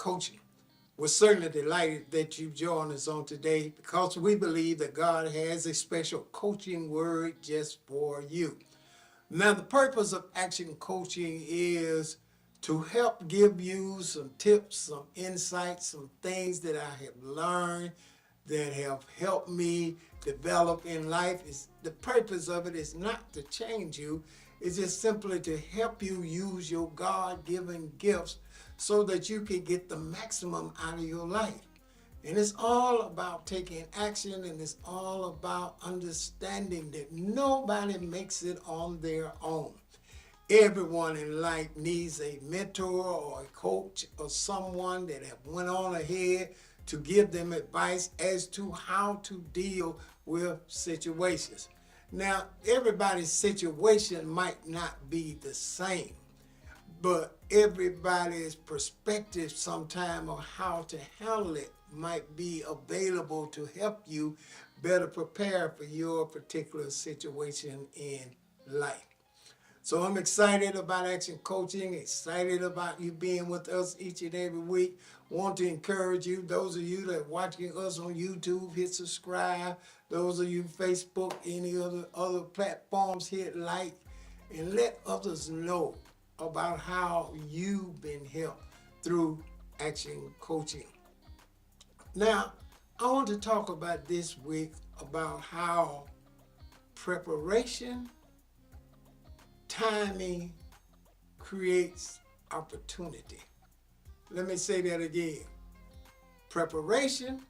coaching. We're certainly delighted that you've joined us on today because we believe that God has a special coaching word just for you. Now, the purpose of action coaching is to help give you some tips, some insights, some things that I have learned that have helped me develop in life. The purpose of it is not to change you. It's just simply to help you use your God-given gifts so that you can get the maximum out of your life. And it's all about taking action, and it's all about understanding that nobody makes it on their own. Everyone in life needs a mentor or a coach or someone that have went on ahead to give them advice as to how to deal with situations. Now, everybody's situation might not be the same, but everybody's perspective sometime on how to handle it might be available to help you better prepare for your particular situation in life. So I'm excited about Action Coaching, excited about you being with us each and every week. Want to encourage you, those of you that are watching us on YouTube, hit subscribe. Those of you Facebook, any other platforms, hit like, and let others know about how you've been helped through Action Coaching. Now, I want to talk about this week about how preparation, timing creates opportunity. Let me say that again. Preparation,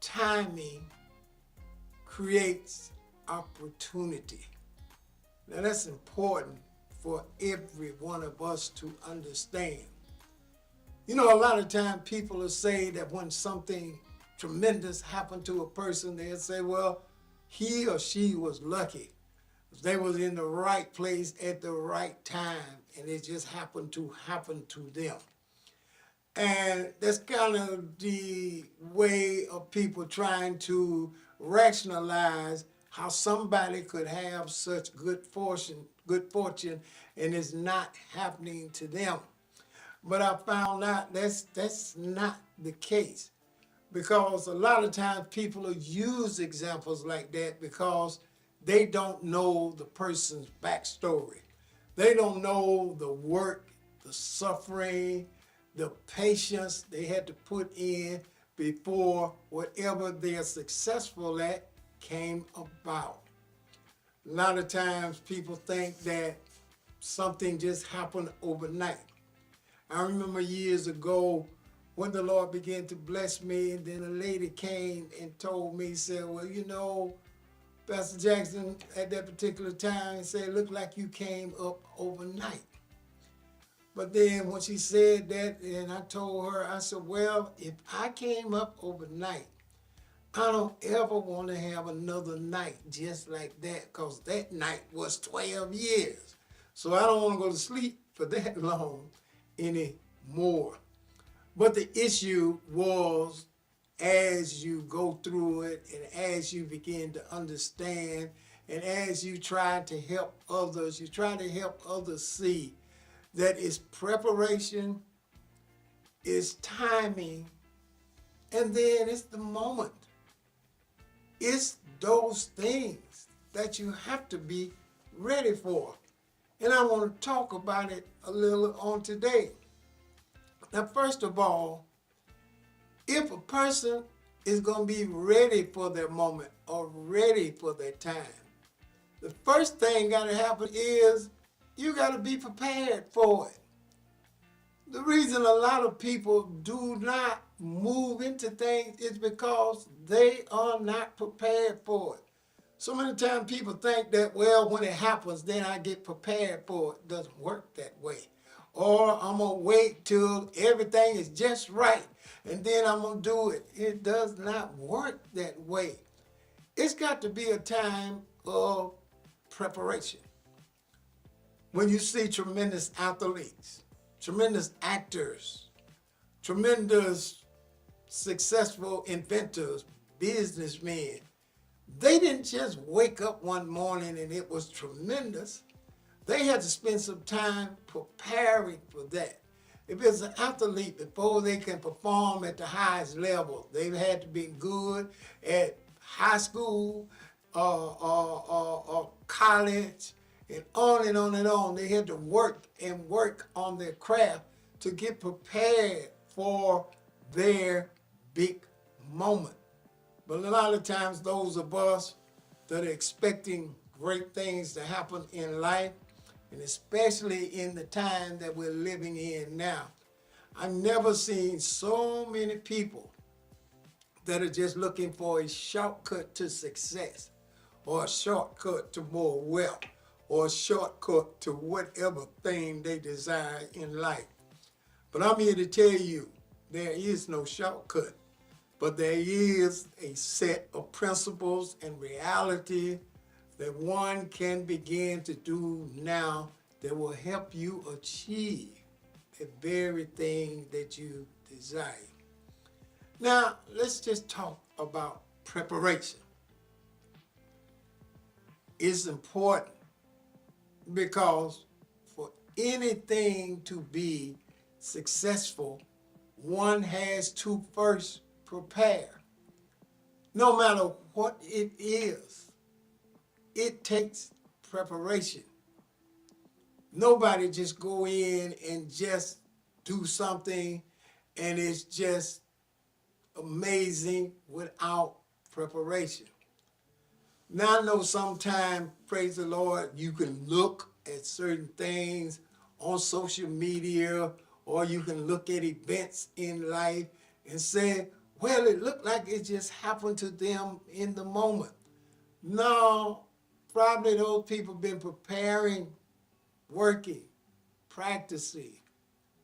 timing creates opportunity. Now that's important for every one of us to understand. You know, a lot of times people will say that when something tremendous happened to a person, they'll say, well, he or she was lucky. They was in the right place at the right time, and it just happened to happen to them. And that's kind of the way of people trying to rationalize how somebody could have such good fortune, and it's not happening to them. But I found out that's not the case, because a lot of times people will use examples like that because they don't know the person's backstory. They don't know the work, the suffering, the patience they had to put in before whatever they are successful at came about. A lot of times people think that something just happened overnight. I remember years ago when the Lord began to bless me, and then a lady came and told me, said, well, you know, Pastor Jackson, at that particular time, said, it looked like you came up overnight. But then when she said that, and I told her, I said, well, if I came up overnight, I don't ever want to have another night just like that, because that night was 12 years. So I don't want to go to sleep for that long anymore. But the issue was, as you go through it and as you begin to understand and as you try to help others, you try to help others see that it's preparation, it's timing, and then it's the moment. It's those things that you have to be ready for. And I want to talk about it a little on today. Now, first of all, if a person is going to be ready for their moment or ready for their time, the first thing got to happen is you got to be prepared for it. The reason a lot of people do not move into things is because they are not prepared for it. So many times people think that, well, when it happens, then I get prepared for it. It doesn't work that way. Or I'm going to wait till everything is just right, and then I'm going to do it. It does not work that way. It's got to be a time of preparation. When you see tremendous athletes, tremendous actors, tremendous successful inventors, businessmen, they didn't just wake up one morning and it was tremendous. They had to spend some time preparing for that. if it's an athlete, before they can perform at the highest level, they've had to be good at high school or college, and on and on and on. They had to work and work on their craft to get prepared for their big moment. But a lot of times those of us that are expecting great things to happen in life, and especially in the time that we're living in now, I've never seen so many people that are just looking for a shortcut to success, or a shortcut to more wealth, or a shortcut to whatever thing they desire in life. But I'm here to tell you, there is no shortcut, but there is a set of principles and reality that one can begin to do now that will help you achieve the very thing that you desire. Now, let's just talk about preparation. It's important because for anything to be successful, one has to first prepare. No matter what it is, it takes preparation. Nobody just go in and just do something and it's just amazing without preparation. Now I know sometimes, praise the Lord, you can look at certain things on social media, or you can look at events in life and say, well, it looked like it just happened to them in the moment. No, probably those people been preparing, working, practicing,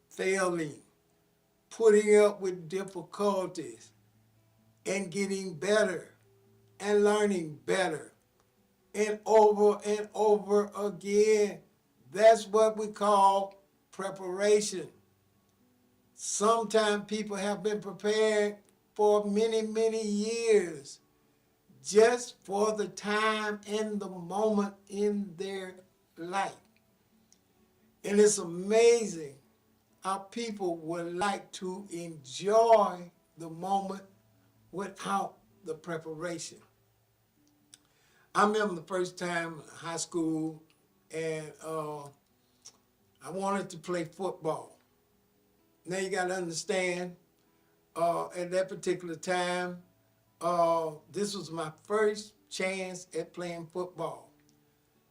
failing, putting up with difficulties, and getting better and learning better and over again. That's what we call preparation. Sometimes people have been prepared for many, many years just for the time and the moment in their life. And it's amazing how people would like to enjoy the moment without the preparation. I remember the first time in high school, and I wanted to play football. Now you got to understand, at that particular time, this was my first chance at playing football.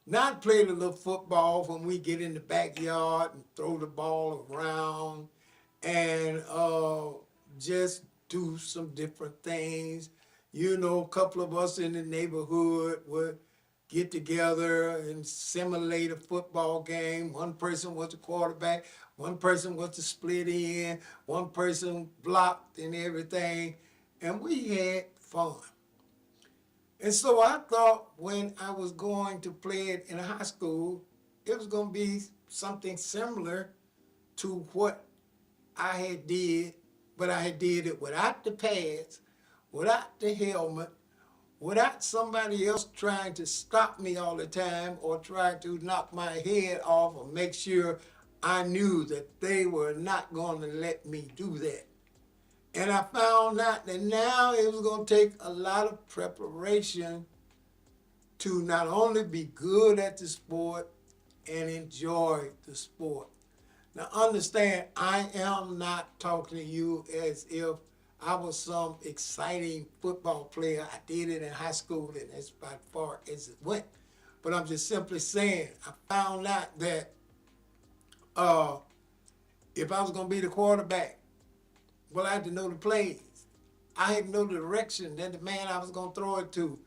Now I played a little football when we get in the backyard and throw the ball around and just do some different things. You know, a couple of us in the neighborhood would get together and simulate a football game. One person was the quarterback, one person was the split end, one person blocked and everything, and we had fun. And so I thought when I was going to play it in high school, it was going to be something similar to what I had did, but I had did it without the pads, without the helmet, without somebody else trying to stop me all the time or try to knock my head off or make sure I knew that they were not going to let me do that. And I found out that now it was going to take a lot of preparation to not only be good at the sport and enjoy the sport. Now understand, I am not talking to you as if I was some exciting football player. I did it in high school and that's about far as it went. But I'm just simply saying, I found out that if I was going to be the quarterback, well, I had to know the plays. I had to know the direction that the man I was going to throw it to,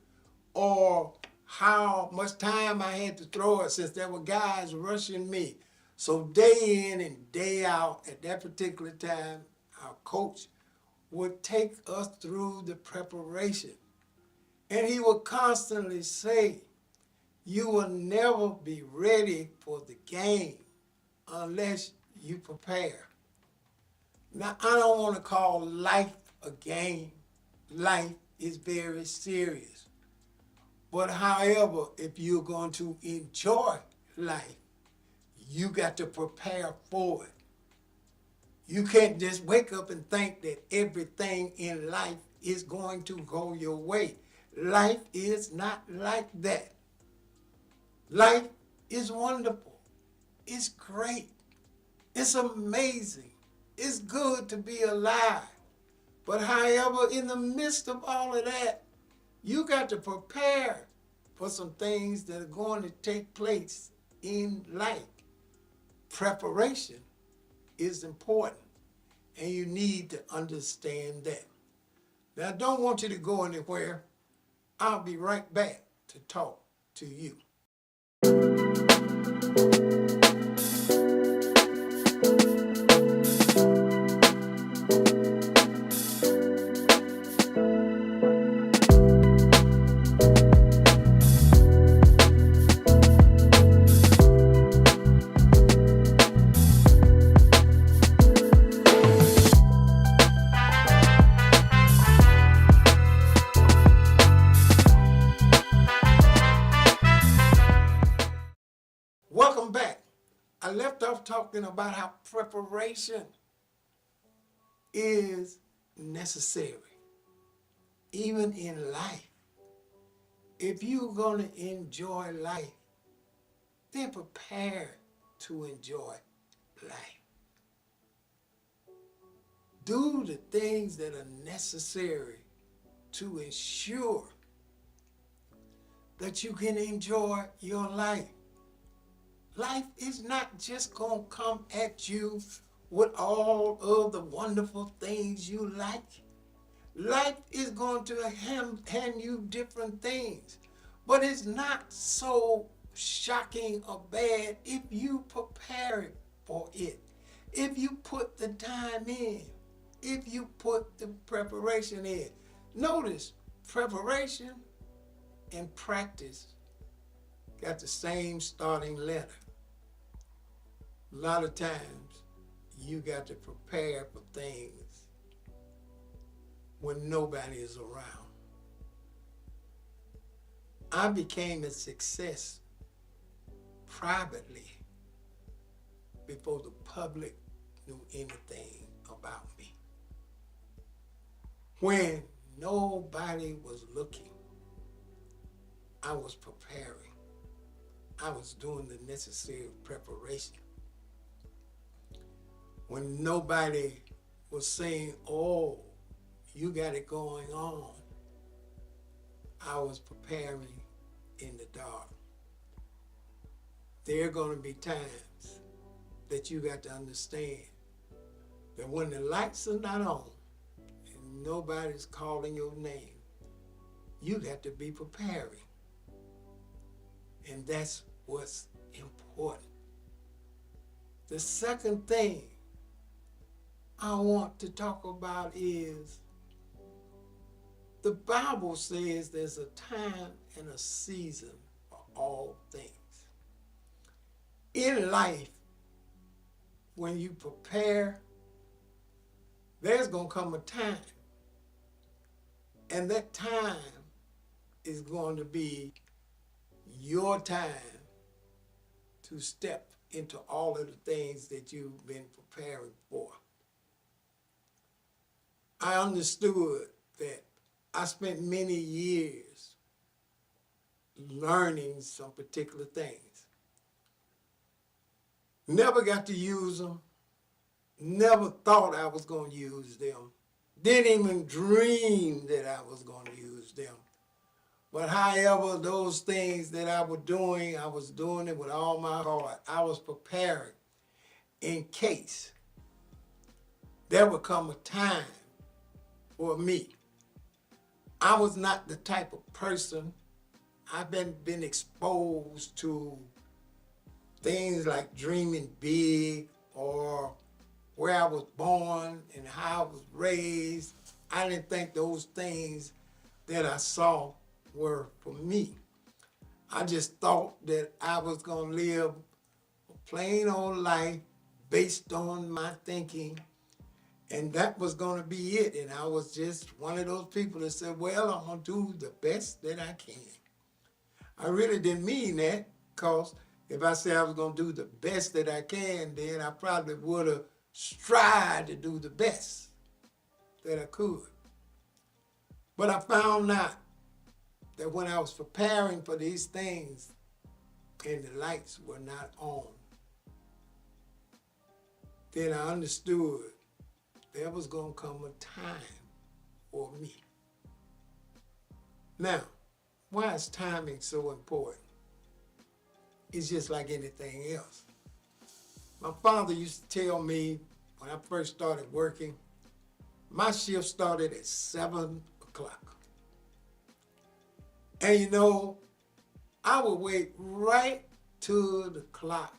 or how much time I had to throw it since there were guys rushing me. So day in and day out, at that particular time, our coach would take us through the preparation. And he would constantly say, you will never be ready for the game unless you prepare. Now, I don't want to call life a game. Life is very serious. But however, if you're going to enjoy life, you got to prepare for it. You can't just wake up and think that everything in life is going to go your way. Life is not like that. Life is wonderful. It's great. It's amazing. It's good to be alive. But however, in the midst of all of that, you got to prepare for some things that are going to take place in life. Preparation is important, and you need to understand that. Now, I don't want you to go anywhere. I'll be right back to talk to you. Welcome back. I left off talking about how preparation is necessary, even in life. If you're going to enjoy life, then prepare to enjoy life. Do the things that are necessary to ensure that you can enjoy your life. Life is not just going to come at you with all of the wonderful things you like. Life is going to hand you different things. But it's not so shocking or bad if you prepare for it. If you put the time in. If you put the preparation in. Notice, preparation and practice got the same starting letter. A lot of times, you got to prepare for things when nobody is around. I became a success privately before the public knew anything about me. When nobody was looking, I was preparing. I was doing the necessary preparation. When nobody was saying, oh, you got it going on, I was preparing in the dark. There are going to be times that you got to understand that when the lights are not on and nobody's calling your name, you got to be preparing. And that's what's important. The second thing I want to talk about is the Bible says there's a time and a season for all things. In life, when you prepare, there's going to come a time. And that time is going to be your time to step into all of the things that you've been preparing for. I understood that I spent many years learning some particular things. Never got to use them. Never thought I was going to use them. Didn't even dream that I was going to use them. But however, those things that I was doing it with all my heart. I was preparing in case there would come a time for me. I was not the type of person. I've been exposed to things like dreaming big or where I was born and how I was raised. I didn't think those things that I saw were for me. I just thought that I was going to live a plain old life based on my thinking, and that was going to be it. And I was just one of those people that said, well, I'm going to do the best that I can. I really didn't mean that, because if I said I was going to do the best that I can, then I probably would have tried to do the best that I could. But I found out that when I was preparing for these things and the lights were not on, then I understood there was going to come a time for me. Now, why is timing so important? It's just like anything else. My father used to tell me when I first started working, my shift started at 7 o'clock. And you know, I would wait right till the clock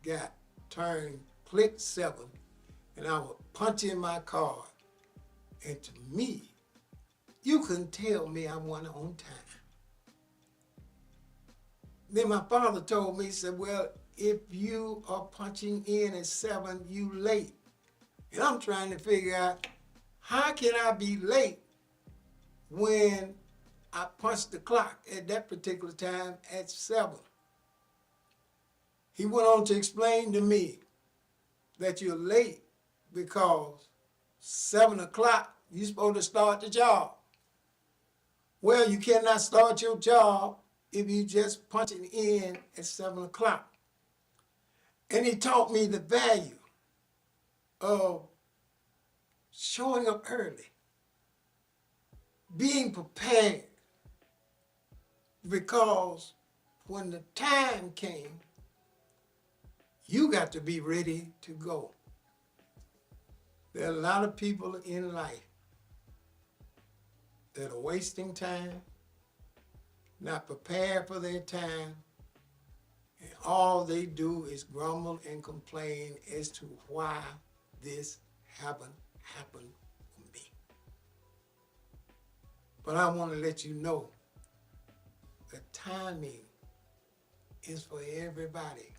got turned, click 7, and I would punch in my card. And to me, you couldn't tell me I wasn't on time. Then my father told me, he said, well, if you are punching in at 7, you late. And I'm trying to figure out, how can I be late when I punched the clock at that particular time at 7? He went on to explain to me that you're late because 7 o'clock, you're supposed to start the job. Well, you cannot start your job if you just punching in at 7 o'clock. And he taught me the value of showing up early, being prepared, because when the time came, you got to be ready to go. There are a lot of people in life that are wasting time, not prepared for their time, and all they do is grumble and complain as to why this haven't happened for me. But I want to let you know that timing is for everybody.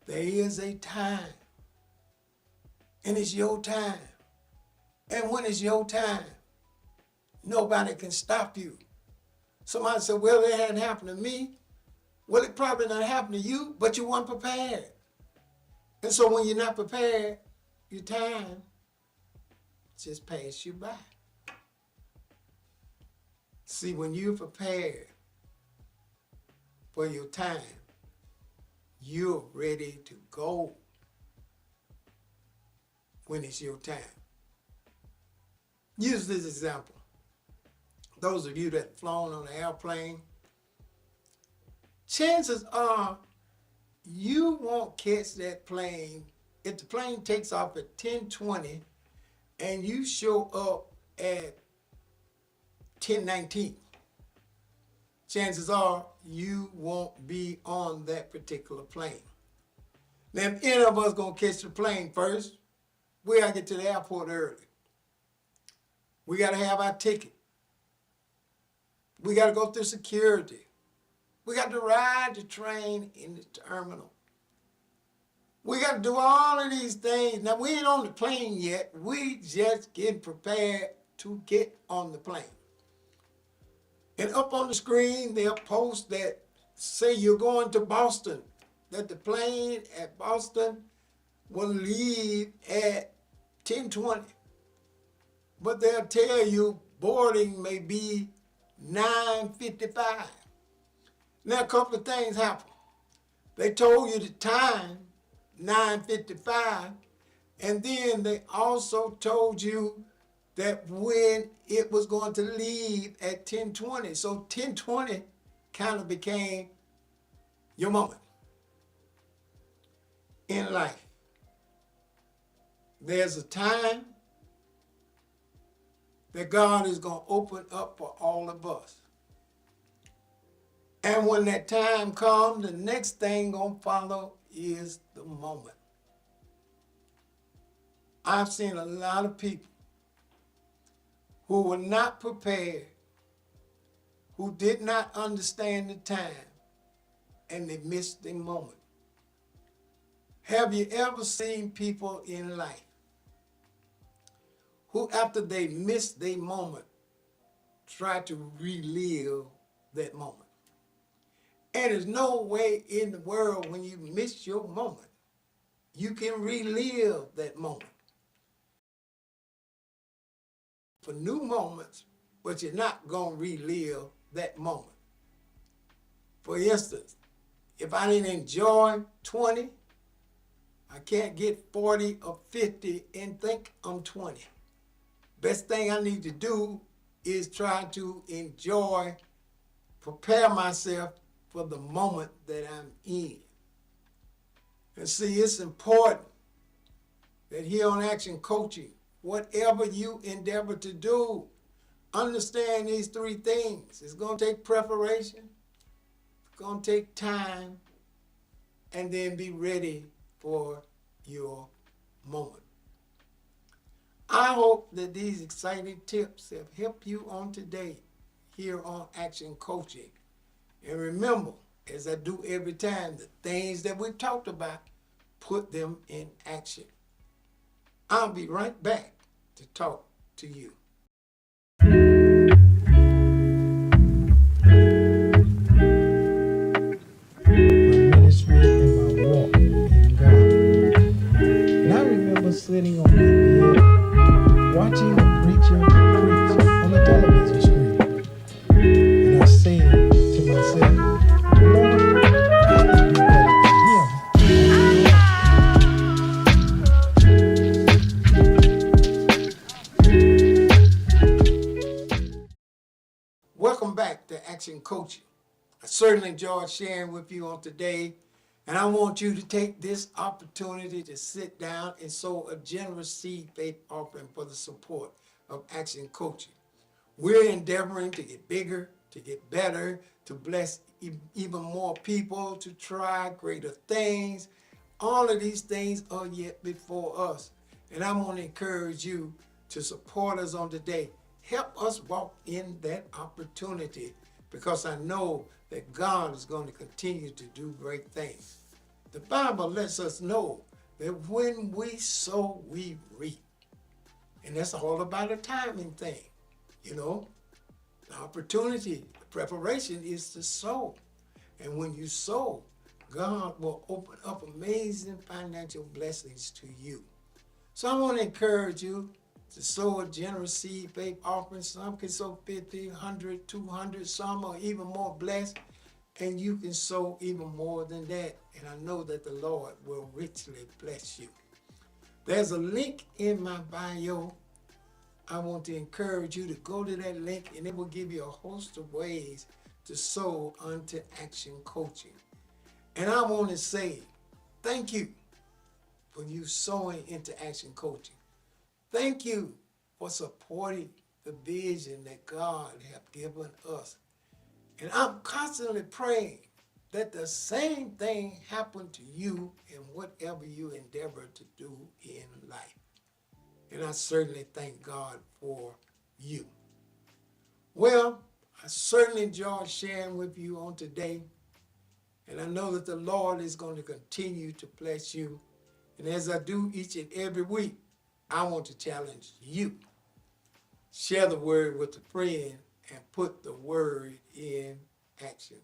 There is a time, and it's your time. And when it's your time, nobody can stop you. Somebody said, well, it hadn't happened to me. Well, it probably not happened to you, but you weren't prepared. And so when you're not prepared, your time just passed you by. See, when you're prepared for your time, you're ready to go when it's your time. Use this example. Those of you that have flown on an airplane, chances are you won't catch that plane if the plane takes off at 10:20 and you show up at 10:19. Chances are you won't be on that particular plane. Now, if any of us gonna catch the plane first, we gotta get to the airport early. We gotta have our ticket. We gotta go through security. We got to ride the train in the terminal. We got to do all of these things. Now, we ain't on the plane yet. We just getting prepared to get on the plane. And up on the screen, they'll post that, say you're going to Boston, that the plane at Boston will leave at 10:20. But they'll tell you boarding may be 9:55. Now, a couple of things happened. They told you the time, 9:55, and then they also told you that when it was going to leave at 10:20. So 10:20 kind of became your moment in life. There's a time that God is going to open up for all of us. And when that time comes, the next thing going to follow is the moment. I've seen a lot of people who were not prepared, who did not understand the time, and they missed their moment. Have you ever seen people in life who, after they missed their moment, try to relive that moment? And there's no way in the world when you miss your moment you can relive that moment for new moments, but you're not going to relive that moment. For instance, if I didn't enjoy 20, I can't get 40 or 50 and think I'm 20. Best thing I need to do is try to enjoy, prepare myself for the moment that I'm in. And see, it's important that here on Action Coaching, whatever you endeavor to do, understand these three things. It's going to take preparation, it's going to take time, and then be ready for your moment. I hope that these exciting tips have helped you on today here on Action Coaching. And remember, as I do every time, the things that we've talked about, put them in action. I'll be right back to talk to you. My ministry and my walk in God. And I remember sitting on my bed, watching a preacher preach on a television screen. And I said to myself, Lord, I can do better than him. Welcome back to Action Coaching. I certainly enjoyed sharing with you on today, and I want you to take this opportunity to sit down and sow a generous seed faith offering for the support of Action Coaching. We're endeavoring to get bigger, to get better, to bless even more people, to try greater things. All of these things are yet before us, and I want to encourage you to support us on today. Help us walk in that opportunity, because I know that God is going to continue to do great things. The Bible lets us know that when we sow, we reap. And that's all about a timing thing. You know, the opportunity, the preparation is to sow. And when you sow, God will open up amazing financial blessings to you. So I want to encourage you to sow a generous seed faith offering. Some can sow 50, 100, 200. Some are even more blessed. And you can sow even more than that. And I know that the Lord will richly bless you. There's a link in my bio. I want to encourage you to go to that link, and it will give you a host of ways to sow unto Action Coaching. And I want to say thank you for you sowing into Action Coaching. Thank you for supporting the vision that God has given us. And I'm constantly praying that the same thing happen to you in whatever you endeavor to do in life. And I certainly thank God for you. Well, I certainly enjoyed sharing with you on today. And I know that the Lord is going to continue to bless you. And as I do each and every week, I want to challenge you. Share the word with a friend and put the word in action.